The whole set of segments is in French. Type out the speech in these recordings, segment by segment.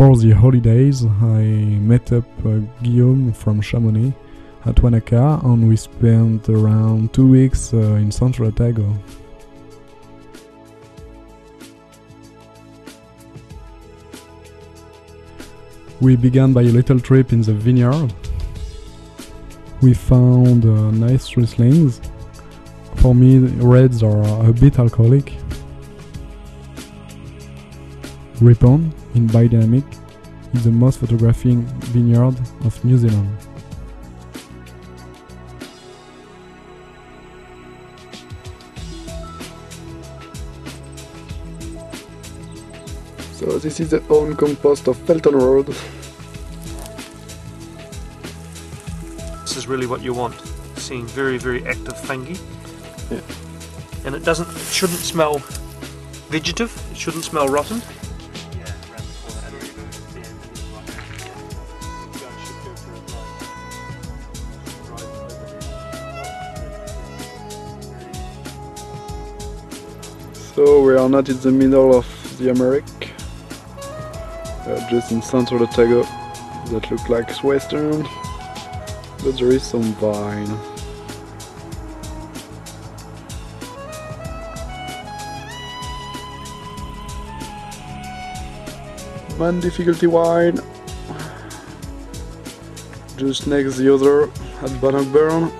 For the holidays, I met up Guillaume from Chamonix at Wanaka, and we spent around 2 weeks in Central Otago. We began by a little trip in the vineyard. We found nice Rieslings. For me, reds are a bit alcoholic. Ripon, in Biodynamic, is the most photographing vineyard of New Zealand. So this is the own compost of Felton Road. This is really what you want, seeing very, very active fungi. Yeah. And it shouldn't smell vegetative, it shouldn't smell rotten. So we are not in the middle of the America. We are just in Central Otago that look like western, but there is some vine. One difficulty wine, just next the other at Bannockburn.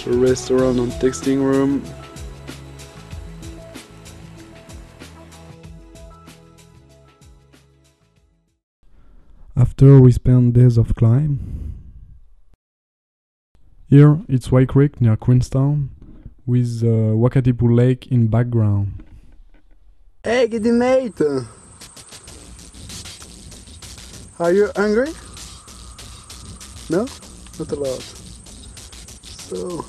The restaurant and texting room. After we spent days of climb. Here it's White Creek near Queenstown, with Wakatipu Lake in background. Hey, good mate! Are you hungry? No? Not a lot. So,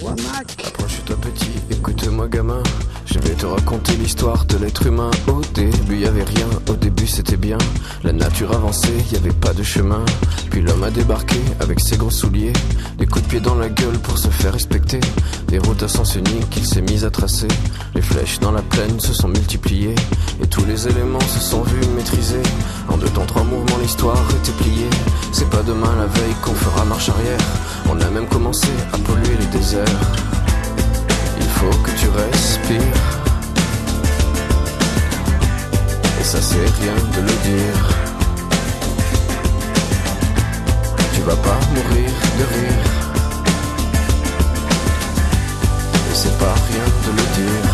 one Mac. Approche-toi petit, écoute-moi gamin. Je vais te raconter l'histoire de l'être humain. Au début y avait rien, au début c'était bien. La nature avançait, y avait pas de chemin. Puis l'homme a débarqué avec ses gros souliers. Des coups de pied dans la gueule pour se faire respecter. Des routes à sens unique qu'il s'est mis à tracer. Les flèches dans la plaine se sont multipliées. Et tous les éléments se sont vus maîtrisés. En 2 temps 3 mouvements l'histoire était pliée. C'est pas demain la veille qu'on fera marche arrière. On a même commencé à polluer les déserts. Il faut que tu respires. Et ça c'est rien de le dire. Tu vas pas mourir de rire. Et c'est pas rien de le dire.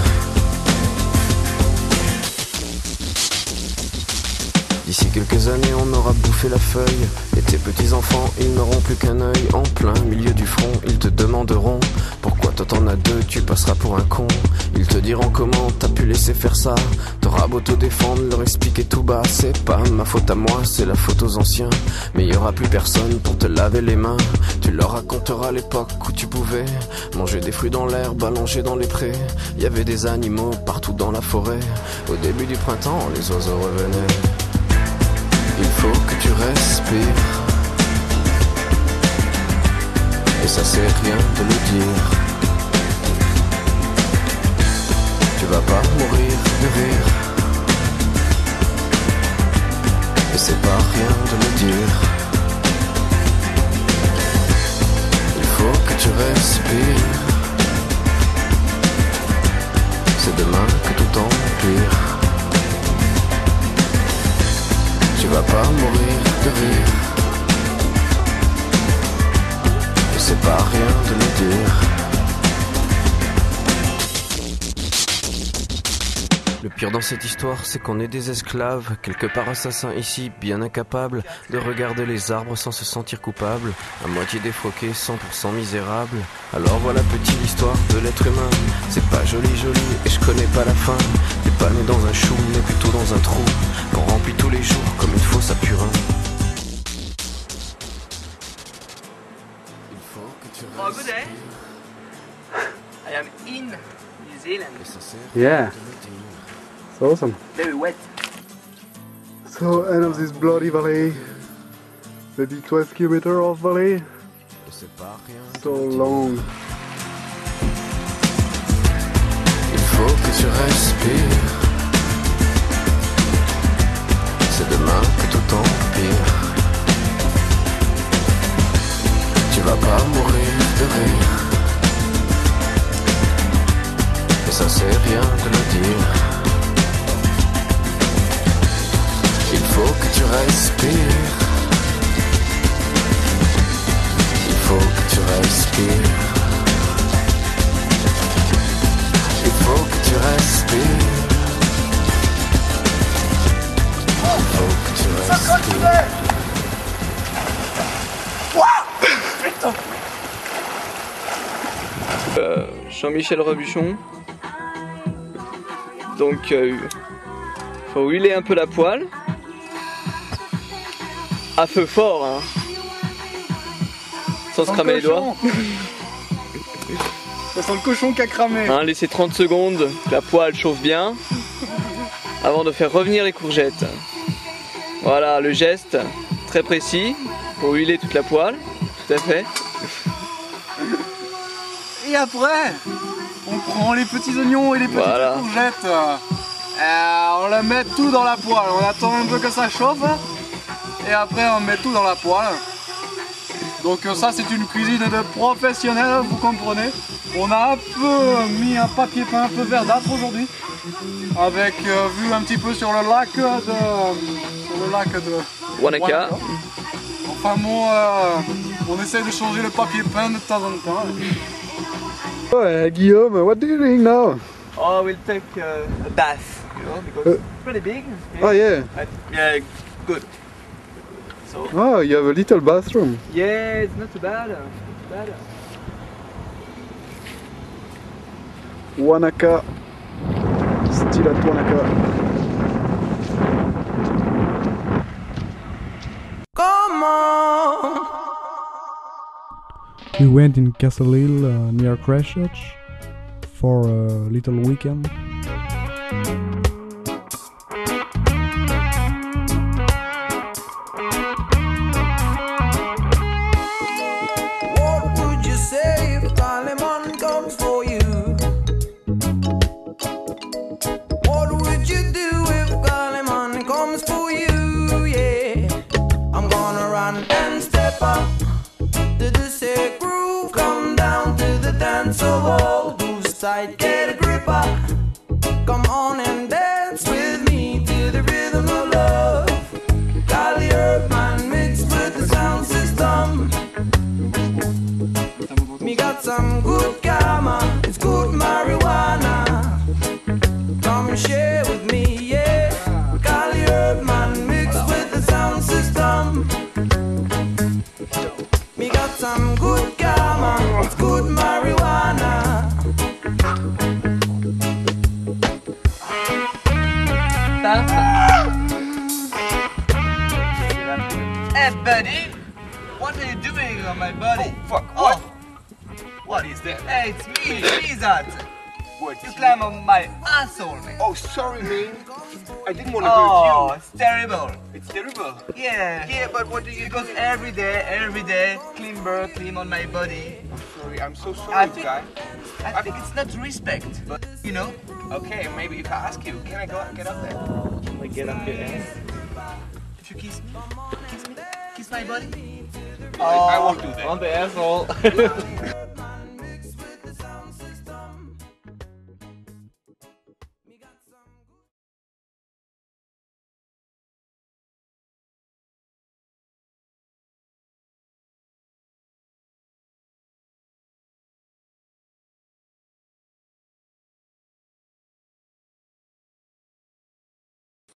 D'ici quelques années on aura bouffé la feuille. Et tes petits enfants ils n'auront plus qu'un œil. En plein milieu du front ils te demanderont pourquoi toi t'en as 2, tu passeras pour un con. Ils te diront comment t'as pu laisser faire ça. T'auras beau te défendre, leur expliquer tout bas. C'est pas ma faute à moi, c'est la faute aux anciens. Mais y aura plus personne pour te laver les mains. Tu leur raconteras l'époque où tu pouvais manger des fruits dans l'herbe, allongés dans les prés. Y avait des animaux partout dans la forêt. Au début du printemps, les oiseaux revenaient. Il faut que tu respires. Et ça c'est rien de le dire. Tu vas pas mourir de rire. Et c'est pas rien de le dire. Il faut que tu respires. C'est demain que tout empire. Tu vas pas mourir de rire. Et c'est pas rien de le dire. Le pire dans cette histoire, c'est qu'on est des esclaves, quelque part assassins ici, bien incapables de regarder les arbres sans se sentir coupables, à moitié défroqués, 100% misérables. Alors voilà petite l'histoire de l'être humain. C'est pas joli et je connais pas la fin. T'es pas né dans un chou, mais plutôt dans un trou qu'on remplit tous les jours comme une fosse à purin. Il faut que tu Oh, good day. I am in New Zealand. Yeah, it's awesome. Very wet. So, end of this bloody valley. Maybe 12 kilometers of valley. So long. Il faut que tu respires. respires. Il faut que tu respires. Il faut que tu respires. Il faut que tu respires. Jean-Michel Rebuchon. Donc faut huiler un peu la poêle. À feu fort hein. Sans se cramer les doigts. Ça sent le cochon qui a cramé. Hein, laissez 30 secondes que la poêle chauffe bien avant de faire revenir les courgettes. Voilà le geste très précis pour huiler toute la poêle. Tout à fait. Et après, on prend les petits oignons et les petites Voilà. courgettes. On les met tout dans la poêle. On attend un peu que ça chauffe. Et après, on met tout dans la poêle. Donc ça, c'est une cuisine de professionnels, vous comprenez. On a un peu mis un papier peint un peu verdâtre aujourd'hui. Avec vue un petit peu sur le lac de Wanaka. Enfin bon, on essaie de changer le papier peint de temps en temps. Oh, Guillaume, what are you doing now? Oh, we'll take a bath, you know, because it's pretty big. Oh yeah. Yeah, good. So. Oh, you have a little bathroom. Yeah, it's not too bad. Wanaka. Still at Wanaka. We went in Castle Hill near Christchurch for a little weekend. What would you say if Kaliman comes for you? What would you do if Kaliman comes for you? Yeah, I'm gonna run and step up to the sick groove. Come down to the dance hall. Whose side get a grip up? Come on and dance with me to the rhythm of love. Cali Urban mixed with the sound system. Me got some good karma, it's good marijuana. Come and share with me, yeah. Cali Urban mixed with the sound system. Me got some good karma, it's good marijuana. Hey buddy, what are you doing on my body? Oh, fuck, what? Oh. What is that? Hey, it's me, Lizard. What? You climb on my asshole, man. Oh, sorry, man. I didn't want to Oh, hurt you. it's terrible. It's terrible. Yeah. Yeah, but what do you Because do? every day, clean on my body. Sorry, I'm so I sorry, think- guy. I think it's not respect, but you know. Okay, maybe if I ask you, can I go get up there? Like get up your ass. If you kiss me, kiss my body. I won't do that. On the asshole.